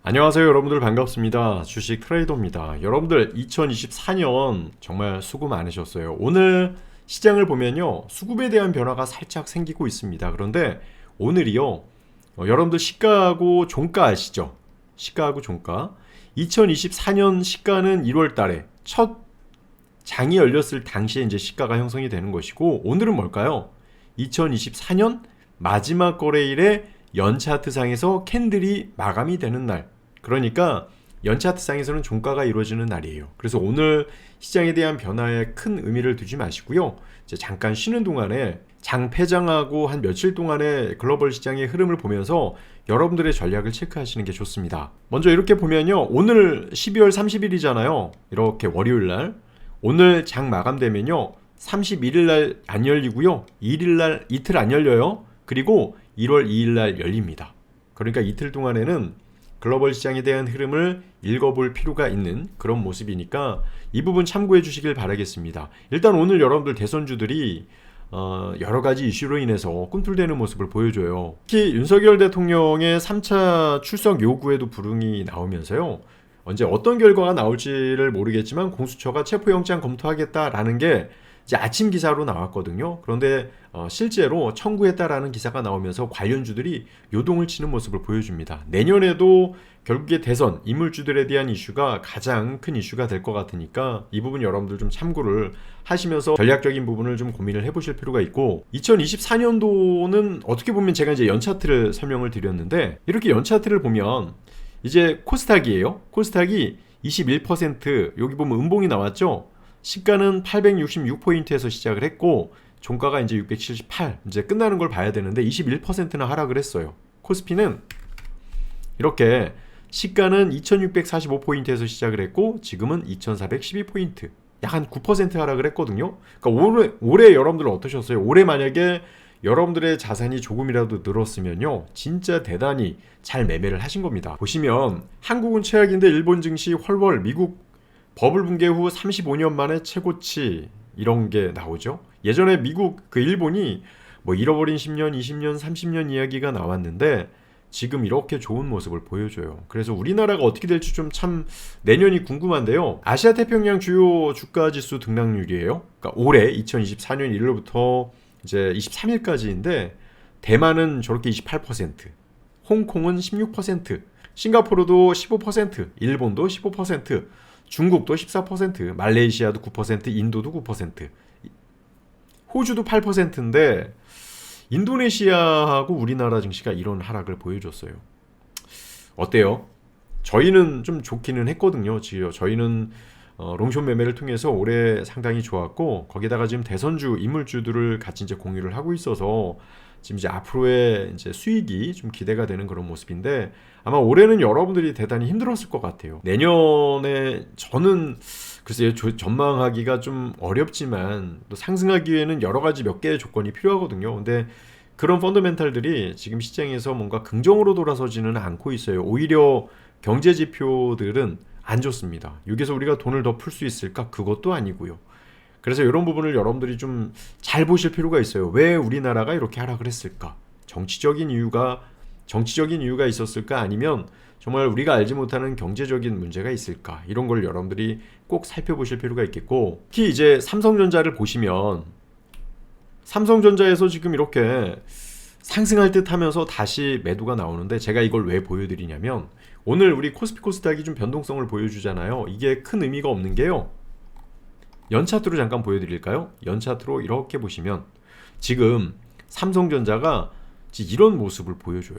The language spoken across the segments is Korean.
안녕하세요 여러분들 반갑습니다. 주식 트레이더입니다. 여러분들 2024년 정말 수고 많으셨어요. 오늘 시장을 보면요 수급에 대한 변화가 살짝 생기고 있습니다. 그런데 오늘이요 여러분들 시가하고 종가 아시죠? 시가하고 종가 2024년 시가는 1월 달에 첫 장이 열렸을 당시에 이제 시가가 형성이 되는 것이고, 오늘은 뭘까요? 2024년 마지막 거래일에 연차트상에서 캔들이 마감이 되는 날, 그러니까 연차트상에서는 종가가 이루어지는 날이에요. 그래서 오늘 시장에 대한 변화에 큰 의미를 두지 마시고요, 이제 잠깐 쉬는 동안에 장 폐장하고 한 며칠 동안의 글로벌 시장의 흐름을 보면서 여러분들의 전략을 체크하시는 게 좋습니다. 먼저 이렇게 보면요, 오늘 12월 30일이잖아요 이렇게 월요일날. 오늘 장 마감되면요 31일날 안 열리고요, 2일날 이틀 안 열려요. 그리고 1월 2일날 열립니다. 그러니까 이틀 동안에는 글로벌 시장에 대한 흐름을 읽어볼 필요가 있는 그런 모습이니까 이 부분 참고해 주시길 바라겠습니다. 일단 오늘 여러분들 대선주들이 여러 가지 이슈로 인해서 꿈틀대는 모습을 보여줘요. 특히 윤석열 대통령의 3차 출석 요구에도 불응이 나오면서요, 언제 어떤 결과가 나올지를 모르겠지만 공수처가 체포영장 검토하겠다라는 게 이제 아침 기사로 나왔거든요. 그런데 실제로 청구했다라는 기사가 나오면서 관련주들이 요동을 치는 모습을 보여줍니다. 내년에도 결국에 대선 인물주들에 대한 이슈가 가장 큰 이슈가 될 것 같으니까 이 부분 여러분들 좀 참고를 하시면서 전략적인 부분을 좀 고민을 해보실 필요가 있고, 2024년도는 어떻게 보면 제가 이제 연차트를 설명을 드렸는데, 이렇게 연차트를 보면 이제 코스닥이에요. 코스닥이 21%, 여기 보면 음봉이 나왔죠. 시가는 866포인트에서 시작을 했고 종가가 이제 678, 이제 끝나는 걸 봐야 되는데 21%나 하락을 했어요. 코스피는 이렇게 시가는 2645포인트에서 시작을 했고 지금은 2412포인트, 약 한 9% 하락을 했거든요. 그러니까 올해 여러분들 어떠셨어요? 올해 만약에 여러분들의 자산이 조금이라도 늘었으면요 진짜 대단히 잘 매매를 하신 겁니다. 보시면 한국은 최악인데 일본 증시 헐벌, 미국 버블 붕괴 후 35년 만에 최고치, 이런 게 나오죠. 예전에 미국 일본이 뭐 잃어버린 10년, 20년, 30년 이야기가 나왔는데 지금 이렇게 좋은 모습을 보여줘요. 그래서 우리나라가 어떻게 될지 좀 참 내년이 궁금한데요. 아시아 태평양 주요 주가 지수 등락률이에요. 그러니까 올해 2024년 1월부터 이제 23일까지인데 대만은 저렇게 28%, 홍콩은 16%, 싱가포르도 15%, 일본도 15%, 중국도 14%, 말레이시아도 9%, 인도도 9%, 호주도 8%인데 인도네시아하고 우리나라 증시가 이런 하락을 보여줬어요. 어때요? 저희는 좀 좋기는 했거든요. 저희는 롱숏 매매를 통해서 올해 상당히 좋았고, 거기다가 지금 대선주 인물주들을 같이 이제 공유를 하고 있어서 지금 이제 앞으로의 이제 수익이 좀 기대가 되는 그런 모습인데, 아마 올해는 여러분들이 대단히 힘들었을 것 같아요. 내년에 저는 글쎄요 전망하기가 좀 어렵지만 또 상승하기 위해는 여러 가지 몇 개의 조건이 필요하거든요. 근데 그런 펀더멘탈들이 지금 시장에서 뭔가 긍정으로 돌아서지는 않고 있어요. 오히려 경제 지표들은 안 좋습니다. 여기서 우리가 돈을 더 풀 수 있을까? 그것도 아니고요. 그래서 이런 부분을 여러분들이 좀 잘 보실 필요가 있어요. 왜 우리나라가 이렇게 하락을 했을까? 정치적인 이유가 있었을까? 아니면 정말 우리가 알지 못하는 경제적인 문제가 있을까? 이런 걸 여러분들이 꼭 살펴보실 필요가 있겠고, 특히 이제 삼성전자를 보시면 삼성전자에서 지금 이렇게 상승할 듯 하면서 다시 매도가 나오는데, 제가 이걸 왜 보여드리냐면 오늘 우리 코스피 코스닥이 좀 변동성을 보여주잖아요. 이게 큰 의미가 없는 게요, 연차트로 잠깐 보여드릴까요? 연차트로 이렇게 보시면 지금 삼성전자가 이런 모습을 보여줘요.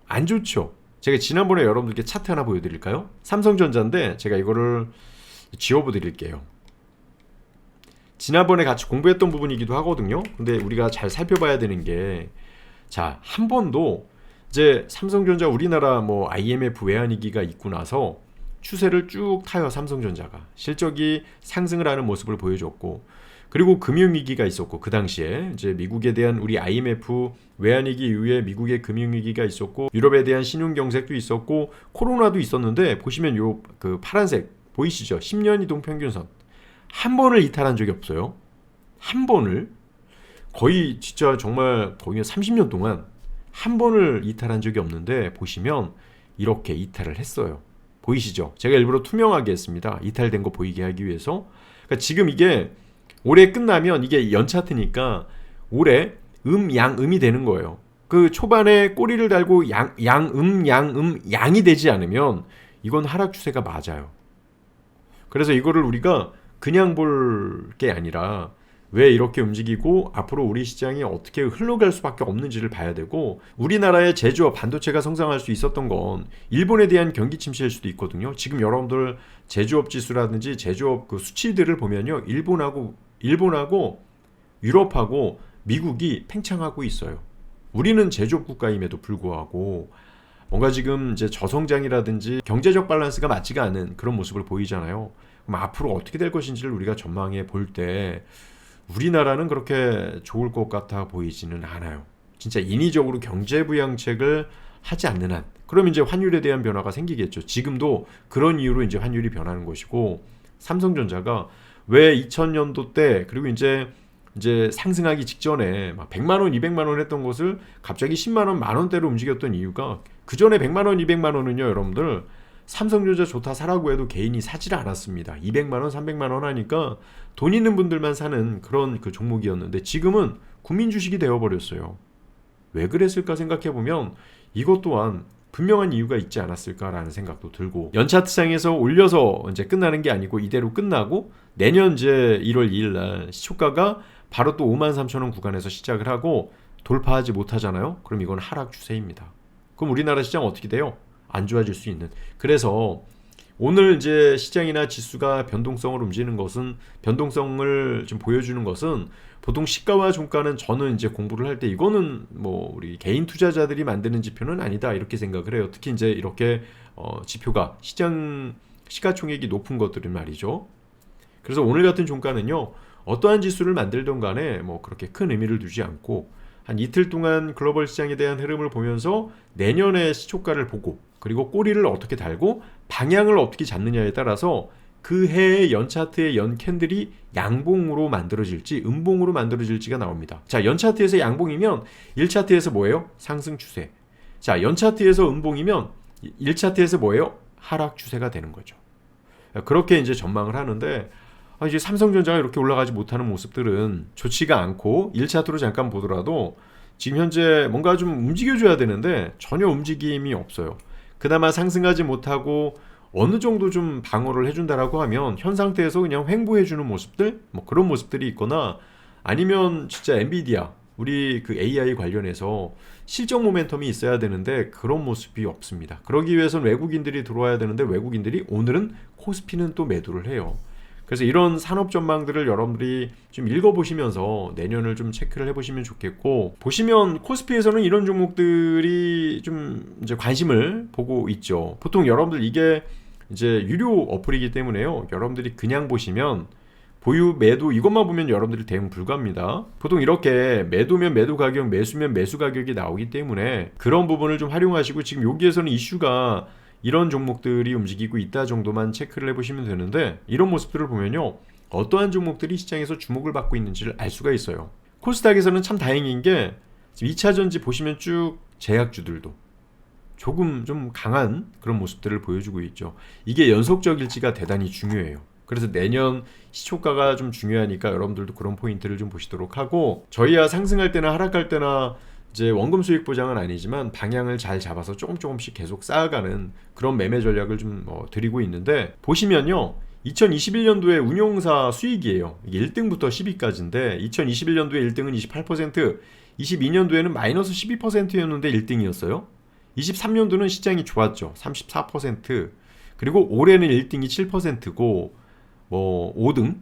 안 좋죠? 제가 지난번에 여러분들께 차트 하나 보여드릴까요? 삼성전자인데 제가 이거를 지워드릴게요. 지난번에 같이 공부했던 부분이기도 하거든요. 근데 우리가 잘 살펴봐야 되는 게, 자, 한 번도 이제 삼성전자 우리나라 뭐 IMF 외환위기가 있고 나서 추세를 쭉 타요. 삼성전자가 실적이 상승을 하는 모습을 보여줬고, 그리고 금융위기가 있었고, 그 당시에 이제 미국에 대한 우리 IMF 외환위기 이후에 미국의 금융위기가 있었고, 유럽에 대한 신용경색도 있었고, 코로나도 있었는데, 보시면 요 그 파란색 보이시죠? 10년 이동 평균선 한 번을 이탈한 적이 없어요. 한 번을, 거의 진짜 정말 거의 30년 동안 한 번을 이탈한 적이 없는데, 보시면 이렇게 이탈을 했어요. 보이시죠? 제가 일부러 투명하게 했습니다. 이탈된 거 보이게 하기 위해서. 그러니까 지금 이게 올해 끝나면 이게 연차트니까 올해 양음이 되는 거예요. 그 초반에 꼬리를 달고 양이 되지 않으면 이건 하락 추세가 맞아요. 그래서 이거를 우리가 그냥 볼 게 아니라 왜 이렇게 움직이고 앞으로 우리 시장이 어떻게 흘러갈 수밖에 없는지를 봐야 되고, 우리나라의 제조업 반도체가 성장할 수 있었던 건 일본에 대한 경기 침체일 수도 있거든요. 지금 여러분들 제조업 지수라든지 제조업 그 수치들을 보면요, 일본하고 유럽하고 미국이 팽창하고 있어요. 우리는 제조업 국가임에도 불구하고 뭔가 지금 이제 저성장이라든지 경제적 밸런스가 맞지가 않은 그런 모습을 보이잖아요. 그럼 앞으로 어떻게 될 것인지를 우리가 전망해 볼 때 우리나라는 그렇게 좋을 것 같아 보이지는 않아요. 진짜 인위적으로 경제 부양책을 하지 않는 한, 그럼 이제 환율에 대한 변화가 생기겠죠. 지금도 그런 이유로 이제 환율이 변하는 것이고, 삼성전자가 왜 2000년도 때 그리고 이제 상승하기 직전에 막 100만 원, 200만 원 했던 것을 갑자기 10만 원, 만 원대로 움직였던 이유가, 그 전에 100만 원, 200만 원은요, 여러분들 삼성전자 좋다 사라고 해도 개인이 사질 않았습니다. 200만 원, 300만 원 하니까 돈 있는 분들만 사는 그런 그 종목이었는데 지금은 국민 주식이 되어버렸어요. 왜 그랬을까 생각해 보면 이것 또한 분명한 이유가 있지 않았을까라는 생각도 들고, 연차트상에서 올려서 이제 끝나는 게 아니고 이대로 끝나고 내년 이제 1월 2일 날 시초가가 바로 또 53,000원 구간에서 시작을 하고 돌파하지 못하잖아요. 그럼 이건 하락 추세입니다. 그럼 우리나라 시장 어떻게 돼요? 안 좋아질 수 있는. 그래서 오늘 이제 시장이나 지수가 변동성을 움직이는 것은, 변동성을 좀 보여주는 것은, 보통 시가와 종가는 저는 이제 공부를 할 때 이거는 뭐 우리 개인 투자자들이 만드는 지표는 아니다 이렇게 생각을 해요. 특히 이제 이렇게 지표가 시장 시가총액이 높은 것들은 말이죠. 그래서 오늘 같은 종가는요, 어떠한 지수를 만들던 간에 뭐 그렇게 큰 의미를 두지 않고 한 이틀 동안 글로벌 시장에 대한 흐름을 보면서 내년의 시초가를 보고, 그리고 꼬리를 어떻게 달고 방향을 어떻게 잡느냐에 따라서 그 해의 연차트의 연 캔들이 양봉으로 만들어질지 음봉으로 만들어질지가 나옵니다. 자, 연차트에서 양봉이면 1차트에서 뭐예요? 상승 추세. 자, 연차트에서 음봉이면 1차트에서 뭐예요? 하락 추세가 되는 거죠. 그렇게 이제 전망을 하는데, 이제 삼성전자가 이렇게 올라가지 못하는 모습들은 좋지가 않고, 1차트로 잠깐 보더라도 지금 현재 뭔가 좀 움직여줘야 되는데 전혀 움직임이 없어요. 그나마 상승하지 못하고 어느 정도 좀 방어를 해준다라고 하면 현 상태에서 그냥 횡보해주는 모습들, 뭐 그런 모습들이 있거나, 아니면 진짜 엔비디아, 우리 그 AI 관련해서 실적 모멘텀이 있어야 되는데 그런 모습이 없습니다. 그러기 위해서는 외국인들이 들어와야 되는데 외국인들이 오늘은 코스피는 또 매도를 해요. 그래서 이런 산업 전망들을 여러분들이 좀 읽어보시면서 내년을 좀 체크를 해보시면 좋겠고, 보시면 코스피에서는 이런 종목들이 좀 이제 관심을 보고 있죠. 보통 여러분들 이게 이제 유료 어플이기 때문에요, 여러분들이 그냥 보시면 보유 매도 이것만 보면 여러분들이 대응 불가합니다. 보통 이렇게 매도면 매도 가격, 매수면 매수 가격이 나오기 때문에 그런 부분을 좀 활용하시고, 지금 여기에서는 이슈가 이런 종목들이 움직이고 있다 정도만 체크를 해보시면 되는데, 이런 모습들을 보면요, 어떠한 종목들이 시장에서 주목을 받고 있는지를 알 수가 있어요. 코스닥에서는 참 다행인 게 지금 2차전지 보시면 쭉 제약주들도 조금 좀 강한 그런 모습들을 보여주고 있죠. 이게 연속적일지가 대단히 중요해요. 그래서 내년 시초가가 좀 중요하니까 여러분들도 그런 포인트를 좀 보시도록 하고, 저희야 상승할 때나 하락할 때나 이제 원금 수익 보장은 아니지만 방향을 잘 잡아서 조금씩 계속 쌓아가는 그런 매매 전략을 좀 드리고 있는데, 보시면요, 2021년도에 운용사 수익이에요. 이게 1등부터 10위까지인데 2021년도에 1등은 28%, 22년도에는 마이너스 12%였는데 1등이었어요. 23년도는 시장이 좋았죠. 34%. 그리고 올해는 1등이 7%고 뭐 5등,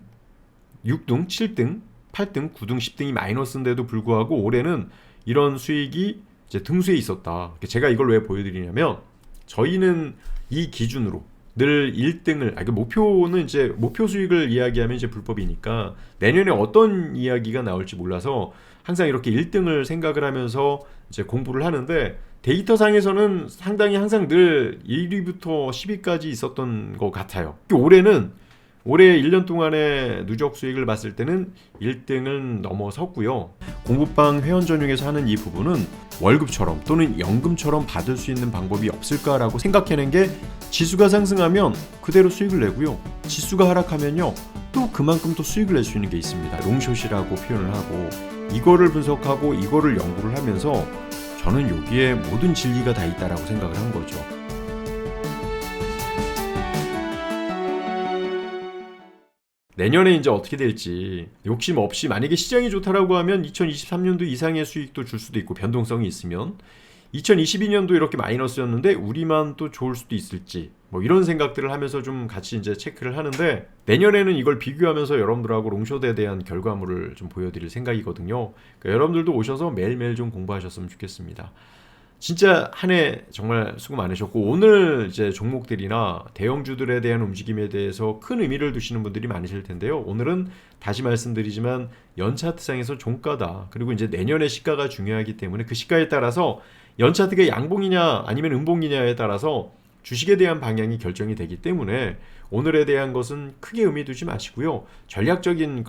6등, 7등, 8등, 9등, 10등이 마이너스인데도 불구하고 올해는 이런 수익이 이제 등수에 있었다. 제가 이걸 왜 보여드리냐면, 저희는 이 기준으로 늘 1등을, 목표는 이제 목표 수익을 이야기하면 이제 불법이니까 내년에 어떤 이야기가 나올지 몰라서 항상 이렇게 1등을 생각을 하면서 이제 공부를 하는데, 데이터상에서는 상당히 항상 늘 1위부터 10위까지 있었던 것 같아요. 올해는 올해 1년 동안의 누적 수익을 봤을 때는 1등을 넘어섰고요. 공부방 회원 전용에서 하는 이 부분은 월급처럼 또는 연금처럼 받을 수 있는 방법이 없을까라고 생각해낸 게 지수가 상승하면 그대로 수익을 내고요. 지수가 하락하면요. 또 그만큼 또 수익을 낼 수 있는 게 있습니다. 롱숏이라고 표현을 하고 이거를 분석하고 이거를 연구를 하면서 저는 여기에 모든 진리가 다 있다라고 생각을 한 거죠. 내년에 이제 어떻게 될지 욕심 없이 만약에 시장이 좋다라고 하면 2023년도 이상의 수익도 줄 수도 있고 변동성이 있으면 2022년도 이렇게 마이너스였는데 우리만 또 좋을 수도 있을지 뭐 이런 생각들을 하면서 좀 같이 이제 체크를 하는데 내년에는 이걸 비교하면서 여러분들하고 롱숏에 대한 결과물을 좀 보여드릴 생각이거든요. 그러니까 여러분들도 오셔서 매일매일 좀 공부하셨으면 좋겠습니다. 진짜 한 해 정말 수고 많으셨고 오늘 이제 종목들이나 대형주들에 대한 움직임에 대해서 큰 의미를 두시는 분들이 많으실 텐데요. 오늘은 다시 말씀드리지만 연차트상에서 종가다. 그리고 이제 내년의 시가가 중요하기 때문에 그 시가에 따라서 연차트가 양봉이냐 아니면 음봉이냐에 따라서 주식에 대한 방향이 결정이 되기 때문에 오늘에 대한 것은 크게 의미 두지 마시고요. 전략적인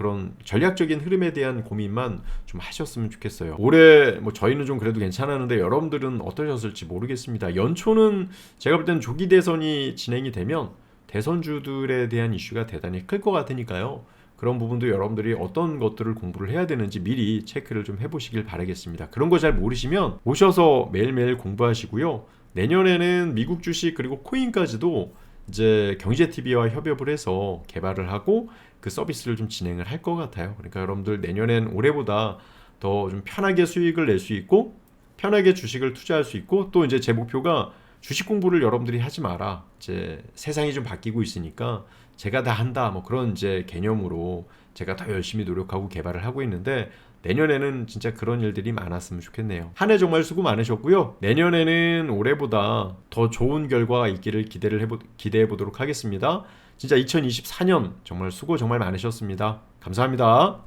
흐름에 대한 고민만 좀 하셨으면 좋겠어요. 올해 뭐 저희는 좀 그래도 괜찮았는데 여러분들은 어떠셨을지 모르겠습니다. 연초는 제가 볼 때는 조기 대선이 진행이 되면 대선주들에 대한 이슈가 대단히 클 것 같으니까요. 그런 부분도 여러분들이 어떤 것들을 공부를 해야 되는지 미리 체크를 좀 해보시길 바라겠습니다. 그런 거 잘 모르시면 오셔서 매일매일 공부하시고요. 내년에는 미국 주식 그리고 코인까지도 이제 경제TV와 협업을 해서 개발을 하고 그 서비스를 좀 진행을 할 것 같아요. 그러니까 여러분들 내년엔 올해보다 더 좀 편하게 수익을 낼 수 있고 편하게 주식을 투자할 수 있고 또 이제 제 목표가 주식 공부를 여러분들이 하지 마라. 이제 세상이 좀 바뀌고 있으니까 제가 다 한다. 뭐 그런 이제 개념으로 제가 더 열심히 노력하고 개발을 하고 있는데 내년에는 진짜 그런 일들이 많았으면 좋겠네요. 한 해 정말 수고 많으셨고요. 내년에는 올해보다 더 좋은 결과가 있기를 기대해 보도록 하겠습니다. 진짜 2024년 정말 수고 정말 많으셨습니다. 감사합니다.